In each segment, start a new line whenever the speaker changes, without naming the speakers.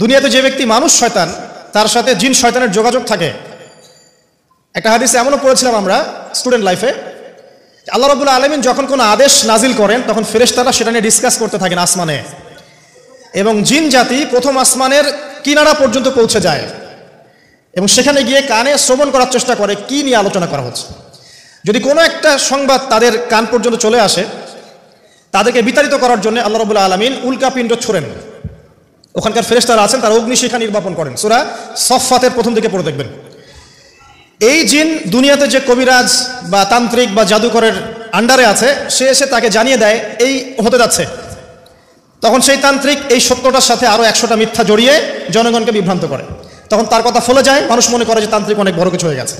দুনিয়াতে যে ব্যক্তি মানুষ শয়তান, তার সাথে জিন শয়তানের যোগাযোগ থাকে। একটা হাদিসে এমনও পড়েছিলাম আমরা স্টুডেন্ট লাইফে, আল্লাহ রাব্বুল আলামিন যখন কোনো আদেশ নাজিল করেন তখন ফেরেশতারা সেটা নিয়ে ডিসকাস করতে থাকেন আসমানে, এবং জিন জাতি প্রথম আসমানের কিনারা পর্যন্ত পৌঁছে যায় এবং সেখানে গিয়ে কানে শ্রবণ করার চেষ্টা করে কি নিয়ে আলোচনা করা হচ্ছে। যদি কোনো একটা সংবাদ তাদের কান পর্যন্ত চলে আসে, তাদেরকে বিতাড়িত করার জন্য আল্লাহ রাব্বুল আলামিন উল্কাপিণ্ড ছোড়েন। ওখানকার ফেরেশতারা আছেন, তারা অগ্নিশিখা নির্বাপন করেন। সূরা সফফাতের প্রথম দিকে পড়ে দেখবেন। এই জিন দুনিয়াতে যে কবিরাজ বা তান্ত্রিক বা জাদুকরের আন্ডারে আছে, সে এসে তাকে জানিয়ে দেয় এই হতে যাচ্ছে। তখন সেই তান্ত্রিক এই সত্যটার সাথে আরও 100টা মিথ্যা জড়িয়ে জনগণকে বিভ্রান্ত করে। তখন তার কথা ফলে যায়, মানুষ মনে করে যে তান্ত্রিক অনেক বড় কিছু হয়ে গেছে।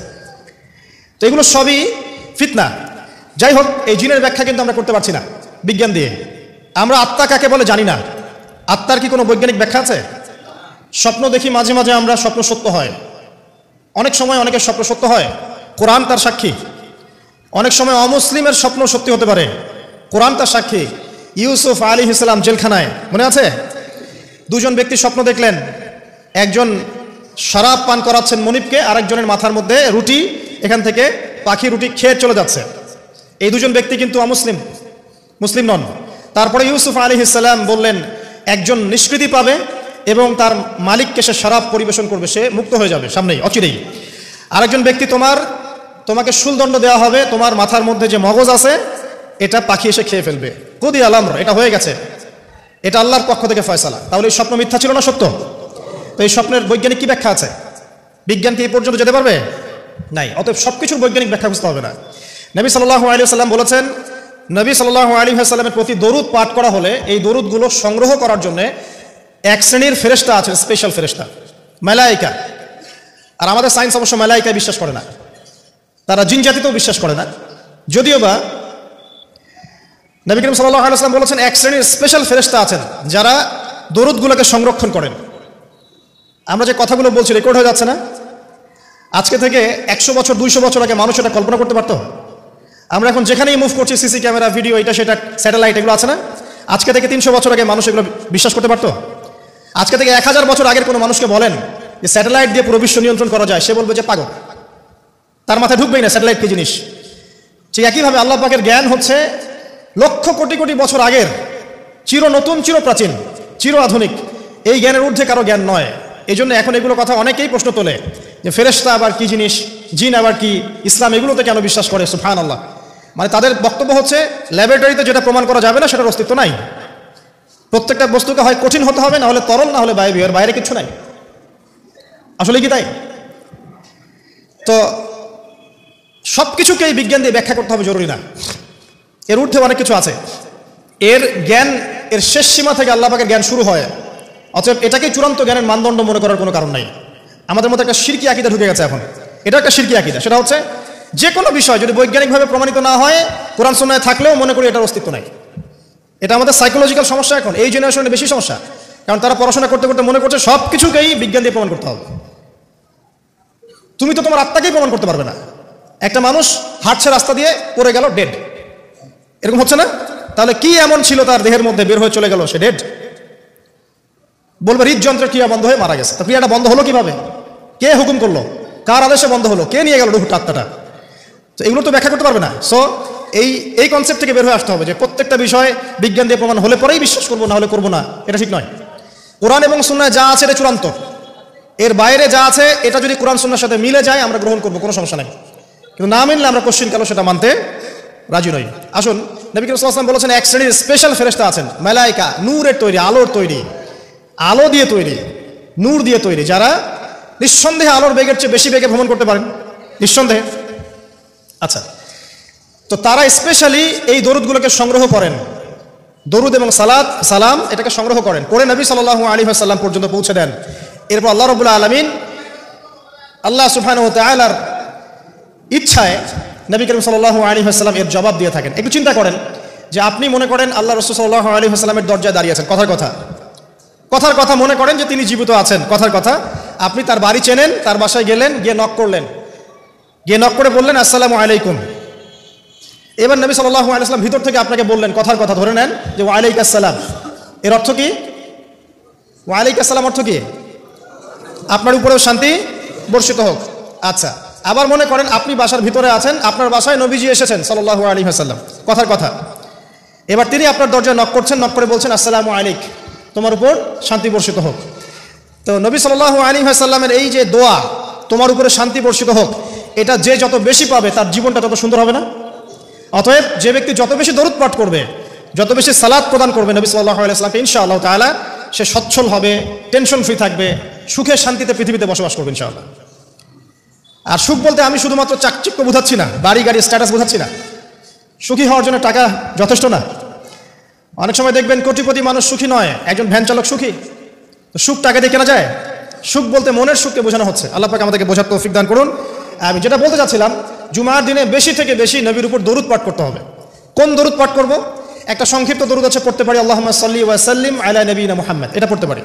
তো এগুলো সবই ফিতনা। যাই হোক, এই জিনের ব্যাখ্যা কিন্তু আমরা করতে পারছি না বিজ্ঞান দিয়ে। আমরা আত্মা কাকে বলে জানি না। আত্মার কি কোনো বৈজ্ঞানিক ব্যাখ্যা আছে? স্বপ্ন দেখি মাঝে মাঝে আমরা, স্বপ্ন সত্য হয়। অনেক সময় অনেকের স্বপ্ন সত্য হয়, কোরআন তার সাক্ষী। অনেক সময় অমুসলিমের স্বপ্ন সত্যি হতে পারে, কোরআন তার সাক্ষী। ইউসুফ আলাইহিস সালাম জেলখানায়, মনে আছে? দুজন ব্যক্তি স্বপ্ন দেখলেন, একজন শরাব পান করাচ্ছেন মনিবকে, আরেকজনের মাথার মধ্যে রুটি, এখান থেকে পাখি রুটি খেয়ে চলে যাচ্ছে। এই দুজন ব্যক্তি কিন্তু অমুসলিম, মুসলিম নন। তারপরে ইউসুফ আলাইহিস সালাম বললেন, একজন নিষ্কৃতি পাবে এবং তার মালিককে সে শরাব পরিবেশন করবে, সে মুক্ত হয়ে যাবে সামনেই, অচিরেই। আরেকজন ব্যক্তি তোমাকে শুলদণ্ড দেওয়া হবে, তোমার মাথার মধ্যে যে মগজ আছে এটা পাখি এসে খেয়ে ফেলবে। কুদি আল-আমর, এটা হয়ে গেছে, এটা আল্লাহর পক্ষ থেকে ফয়সালা। তাহলে এই স্বপ্ন মিথ্যা ছিল না সত্য? তো এই স্বপ্নের বৈজ্ঞানিক কি ব্যাখ্যা আছে? বিজ্ঞান কি এই পর্যন্ত যেতে পারবে? নাই। অতএব সবকিছুর বৈজ্ঞানিক ব্যাখ্যা বুঝতে হবে না। নবী সাল্লাল্লাহু আলাইহি ওয়াসাল্লাম বলেছেন, নবী সাল্লাল্লাহু আলাইহি ওয়াসাল্লামের প্রতি দরুদ পাঠ করা হলে এই দরুদগুলো সংগ্রহ করার জন্য এক শ্রেণীর ফেরেশতা আছে, স্পেশাল ফেরেশতা, মালায়েকা। আর আমাদের সায়েন্স অবশ্য মালায়েকায় বিশ্বাস করে না, তারা জিন জাতিতেও বিশ্বাস করে না। যদিও বা নবী করিম সাল্লাল্লাহু আলাইহি ওয়াসাল্লাম বলেছেন এক শ্রেণীর স্পেশাল ফেরেশতা আছেন যারা দরুদগুলোকে সংরক্ষণ করেন। আমরা যে কথাগুলো বলছি রেকর্ড হয়ে যাচ্ছে না? আজকে থেকে 100 বছর 200 বছর আগে মানুষ এটা কল্পনা করতে পারতো? আমরা এখন যেখানেই মুভ করছি, সিসি ক্যামেরা, ভিডিও, এটা সেটা, স্যাটেলাইট, এগুলো আছে না? আজকে থেকে 300 বছর আগে মানুষ এগুলো বিশ্বাস করতে পারতো? আজকে থেকে 1000 বছর আগের কোনো মানুষকে বলেন যে স্যাটেলাইট দিয়ে পুরো বিশ্ব নিয়ন্ত্রণ করা যায়, সে বলবে যে পাগল, তার মাথায় ঢুকবেই না স্যাটেলাইট কি জিনিস। ঠিক একইভাবে আল্লাহ পাকের জ্ঞান হচ্ছে লক্ষ কোটি কোটি বছর আগের, চির নতুন, চির প্রাচীন, চির আধুনিক। এই জ্ঞানের ঊর্ধ্বে কারো জ্ঞান নয়। এই জন্য এখন এগুলো কথা অনেকেই প্রশ্ন তোলে যে ফেরেশতা আবার কি জিনিস, জিন আবার কি, ইসলাম এগুলোতে কেন বিশ্বাস করে? সুবহানাল্লাহ। মানে তাদের বক্তব্য হচ্ছে ল্যাবরেটরিতে যেটা প্রমাণ করা যাবে না সেটার অস্তিত্ব নাই। প্রত্যেকটা বস্তুকে হয় কঠিন হতে হবে, না হলে তরল, না হলে বায়বীয়, বাইরে কিছু নাই। আসলে কি তাই? তো সব কিছুকেই বিজ্ঞান দিয়ে ব্যাখ্যা করতে হবে জরুরি না, এর ঊর্ধ্বে অনেক কিছু আছে। এর জ্ঞান, এর শেষ সীমা থেকে আল্লাহ পাকের জ্ঞান শুরু হয়। অতএব এটাকেই চূড়ান্ত জ্ঞানের মানদণ্ড মনে করার কোনো কারণ নাই। আমাদের মধ্যে একটা শিরকি আকীদা ঢুকে গেছে এখন। এটা একটা শিরকি আকীদা। সেটা হচ্ছে যে কোনো বিষয় যদি বৈজ্ঞানিকভাবে প্রমাণিত না হয়, কোরআন সুন্নাহয় থাকলেও মনে করি এটার অস্তিত্ব নাই। এটা আমাদের সাইকোলজিক্যাল সমস্যা। এখন এই জেনারেশনের বেশি সমস্যা, কারণ তারা পড়াশোনা করতে করতে মনে করছে সব কিছুকেই বিজ্ঞান দিয়ে প্রমাণ করতে হবে। তুমি তো তোমার আত্মাকেই প্রমাণ করতে পারবে না। একটা মানুষ হাঁটছে রাস্তা দিয়ে, পড়ে গেল, ডেড, এরকম হচ্ছে না? তাহলে কি এমন ছিল তার দেহের মধ্যে, বের হয়ে চলে গেল, সে ডেড? বলবে হৃদযন্ত্রের ক্রিয়া বন্ধ হয়ে মারা গেছে। তো ক্রিয়াটা বন্ধ হলো কিভাবে? কে হুকুম করলো? কার আদেশে বন্ধ হলো? কে নিয়ে গেল রুহটা, আত্মাটা? তো এগুলো তো ব্যাখ্যা করতে পারবে না। সো এই কনসেপ্ট থেকে বের হয়ে আসতে হবে যে প্রত্যেকটা বিষয় বিজ্ঞান দিয়ে প্রমাণ হলে পরেই বিশ্বাস করবো, না হলে করবো না, এটা ঠিক নয়। কোরআন এবং সুন্নাহয় যা আছে এটা চূড়ান্ত। এর বাইরে যা আছে এটা যদি কোরআন সুন্নাহর সাথে মিলে যায় আমরা গ্রহণ করবো, কোনো সমস্যা নেই। কিন্তু না মিললে আমরা কোশ্চিন কালো সেটা মানতে রাজি নই। আসুন, নবী করিম সাল্লাল্লাহু আলাইহি ওয়াসাল্লাম বলেছেন এক শ্রেণীর স্পেশাল ফেরেশতা আছেন, মালায়েকা, নূরের তৈরি, আলোর তৈরি, আলো দিয়ে তৈরি, নূর দিয়ে তৈরি, যারা নিঃসন্দেহে আলোর বেগের চেয়ে বেশি বেগে ভ্রমণ করতে পারেন, নিঃসন্দেহে। আচ্ছা, তো তারা স্পেশালি এই দরুদগুলোকে সংগ্রহ করেন, দরুদ এবং সালাম এটাকে সংগ্রহ করেন, করে নবী সাল্লাল্লাহু আলাইহি ওয়াসাল্লাম পর্যন্ত পৌঁছে দেন। এরপর আল্লাহ রাব্বুল আলামিন, আল্লাহ সুবহানাহু ওয়া তাআলার ইচ্ছায় নবী করিম সাল্লাল্লাহু আলাইহি ওয়াসাল্লাম এর জবাব দিয়ে থাকেন। একটু চিন্তা করেন যে আপনি মনে করেন আল্লাহ রাসূল সাল্লাল্লাহু আলাইহি ওয়াসাল্লামের দরজায় দাঁড়িয়ে আছেন, কথার কথা মনে করেন যে তিনি জীবিত আছেন, কথার কথা। আপনি তার বাড়ি চেনেন, তার বাসায় গেলেন, গিয়ে নক করলেন, গিয়ে নক করে বললেন আসসালামু আলাইকুম। এবার নবী সাল্লাল্লাহু আলাইহি ওয়াসাল্লাম ভিতর থেকে আপনাকে বললেন, কথার কথা ধরে নেন যে ওয়া আলাইকুম আসসালাম। এর অর্থ কি? ওয়ালাইকুম আসসালাম অর্থ কি? আপনার উপরেও শান্তি বর্ষিত হোক। আচ্ছা, আবার মনে করেন আপনি বাসার ভিতরে আছেন, আপনার বাসায় নবীজি এসেছেন সাল্লাল্লাহু আলাইহি ওয়াসাল্লাম, কথার কথা। এবার তিনি আপনার দরজায় নক করছেন, নক করে বলছেন আসসালামু আলাইক, তোমার উপর শান্তি বর্ষিত হোক। তো নবী সাল্লাল্লাহু আলাইহি ওয়াসাল্লামের এই যে দোয়া, তোমার উপরে শান্তি বর্ষিত হোক, এটা যে যত বেশি পাবে তার জীবনটা তত সুন্দর হবে না? অতএব যে ব্যক্তি যত বেশি দরুদ পাঠ করবে, যত বেশি সালাত প্রদান করবে নবী সাল্লাল্লাহু আলাইহি ওয়াসাল্লামকে, ইনশাআল্লাহ তাআলা সে সচ্ছল হবে, টেনশন ফ্রি থাকবে, সুখে শান্তিতে পৃথিবীতে বসবাস করবে ইনশাআল্লাহ। আর সুখ বলতে আমি শুধুমাত্র চাকচিক্য বোঝাচ্ছি না, বাড়ি গাড়ি স্ট্যাটাস বোঝাচ্ছি না। সুখী হওয়ার জন্য টাকা যথেষ্ট না। অনেক সময় দেখবেন কোটিপতি মানুষ সুখী নয়, একজন ভ্যান চালক সুখী। তো সুখ টাকা দিয়ে কেনা যায়? সুখ বলতে মনের সুখকে বোঝানো হচ্ছে। আল্লাহ পাক আমাদেরকে বোঝার তৌফিক দান করুন। আমি যেটা বলতে চাচ্ছিলাম, জুমার দিনে বেশি থেকে বেশি নবীর উপর দরুদ পাঠ করতে হবে। কোন দরুদ পাঠ করব? একটা সংক্ষিপ্ত দরুদ আছে, পড়তে পারি আল্লাহুম্মা সাল্লি ওয়া সাল্লিম আলা নবিয়িনা মুহাম্মদ, এটা পড়তে পারি।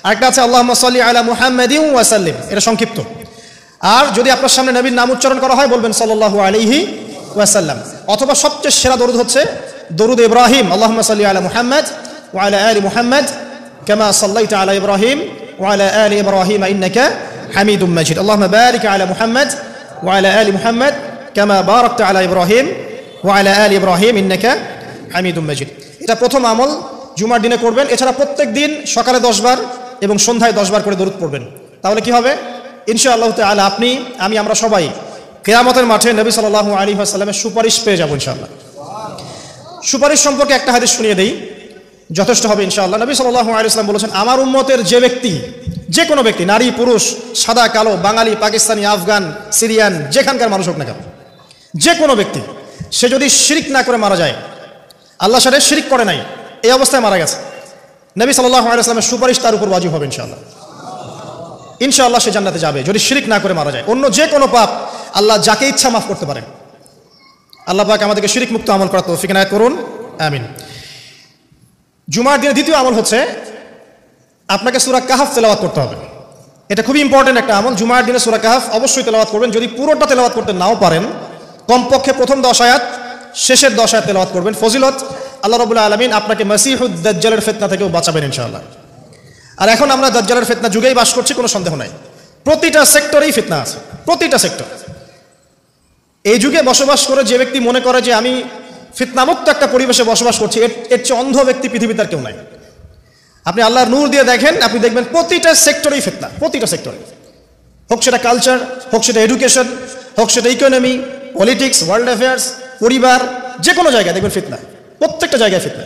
আরেকটা আছে আল্লাহুম্মা সাল্লি আলা মুহাম্মাদিন ওয়া সাল্লিম, এটা সংক্ষিপ্ত। আর যদি আপনার সামনে নবীর নাম উচ্চারণ করা হয় বলবেন সাল্লাল্লাহু আলাইহি ওয়াসাল্লাম। অথবা সবচেয়ে সেরা দরুদ হচ্ছে দরুদ ইব্রাহিম, আল্লাহুম্মা সাল্লি আলা মুহাম্মদ ওয়া আলা আলি মুহাম্মদ কামা সাল্লাইতা আলা ইব্রাহিম ওয়া আলা আলি ইব্রাহিম ইন্নাকা হামিদুম মাজিদ। আল্লাহুম্মা বারিক আলা মুহাম্মদ ওয়া আলা আলি মুহাম্মদ কামা বারাকতা আলা ইব্রাহিম ওয়া আলা আলি ইব্রাহিম ইন্নাকা হামিদুম মাজিদ। এটা প্রথম আমল, জুমার দিনে করবেন। এছাড়া প্রত্যেক দিন সকালে 10 বার এবং সন্ধ্যায় 10 বার করে দরুদ পড়বেন। তাহলে কি হবে? ইনশাআল্লাহ তাআলা আপনি, আমি, আমরা সবাই কিয়ামতের মাঠে নবী সাল্লাল্লাহু আলাইহি ওয়াসাল্লামের সুপারিশ পেয়ে যাব ইনশাআল্লাহ। সুপারিশ সম্পর্কে একটা হাদিস শুনিয়ে দেই, যথেষ্ট হবে ইনশাআল্লাহ। নবী সাল্লাল্লাহু আলাইহি ওয়াসাল্লাম বলেছেন, আমার উম্মতের যে ব্যক্তি, যে কোনো ব্যক্তি, নারী পুরুষ, সাদা কালো, বাঙালি পাকিস্তানি আফগান সিরিয়ান, যেখানকার মানুষ হোক না কেন, যে কোনো ব্যক্তি, সে যদি শিরক না করে মারা যায়, আল্লাহর সাথে শিরক করে নাই, এই অবস্থায় মারা গেছে, নবী সাল্লাল্লাহু আলাইহি ওয়াসাল্লামের সুপারিশ তার উপর ওয়াজিব হবে ইনশাআল্লাহ। ইনশাআল্লাহ সে জান্নাতে যাবে যদি শিরক না করে মারা যায়। অন্য যে কোনো পাপ আল্লাহ যাকে ইচ্ছা মাফ করতে পারেন। আল্লাহ পাক আমাদেরকে শিরক মুক্ত আমল করার তৌফিক এনায়েত করুন, আমিন। জুমার দিনে দ্বিতীয় আমল হচ্ছে আপনাকে সূরা কাহফ তেলাওয়াত করতে হবে। এটা খুবই ইম্পর্টেন্ট একটা আমল। জুমার দিনে সূরা কাহফ অবশ্যই তেলাওয়াত করবেন। যদি পুরোটা তেলাওয়াত করতে নাও পারেন, কমপক্ষে প্রথম 10 আয়াত, শেষের 10 আয়াত তেলাওয়াত করবেন। ফজিলত, আল্লাহ রাব্বুল আলামিন আপনাকে মাসিহুদ দাজ্জালের ফিতনা থেকেও বাঁচাবেন ইনশাআল্লাহ। আর এখন আমরা দাজ্জালের ফিতনা যুগেই বাস করছি, কোনো সন্দেহ নাই। প্রতিটা সেক্টরেই ফিতনা আছে, প্রতিটা সেক্টর। এই যুগে বসবাস করে যে ব্যক্তি মনে করে যে আমি ফিতনামুক্ত একটা পরিবেশে বসবাস করছি, এর চেয়ে অন্ধ ব্যক্তি পৃথিবীতে আর কেউ নাই। আপনি আল্লাহর নূর দিয়ে দেখেন, আপনি দেখবেন প্রতিটা সেক্টরেই ফিতনা, প্রতিটা সেক্টরে। হোক সেটা কালচার, হোক সেটা এডুকেশন, হোক সেটা ইকোনমি, পলিটিক্স, ওয়ার্ল্ড অ্যাফেয়ার্স, পরিবার, যে কোনো জায়গায় দেখবেন ফিতনা, প্রত্যেকটা জায়গায় ফিতনা।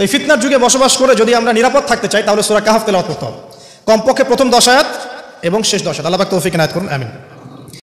এই ফিতনার যুগে বসবাস করে যদি আমরা নিরাপদ থাকতে চাই, তাহলে সূরা কাহফ তেলাওয়াত করতে হবে। কমপক্ষে প্রথম 10 আয়াত এবং শেষ 10 আয়াত। আল্লাহ পাক তৌফিক এনায়েত করুন, আমিন।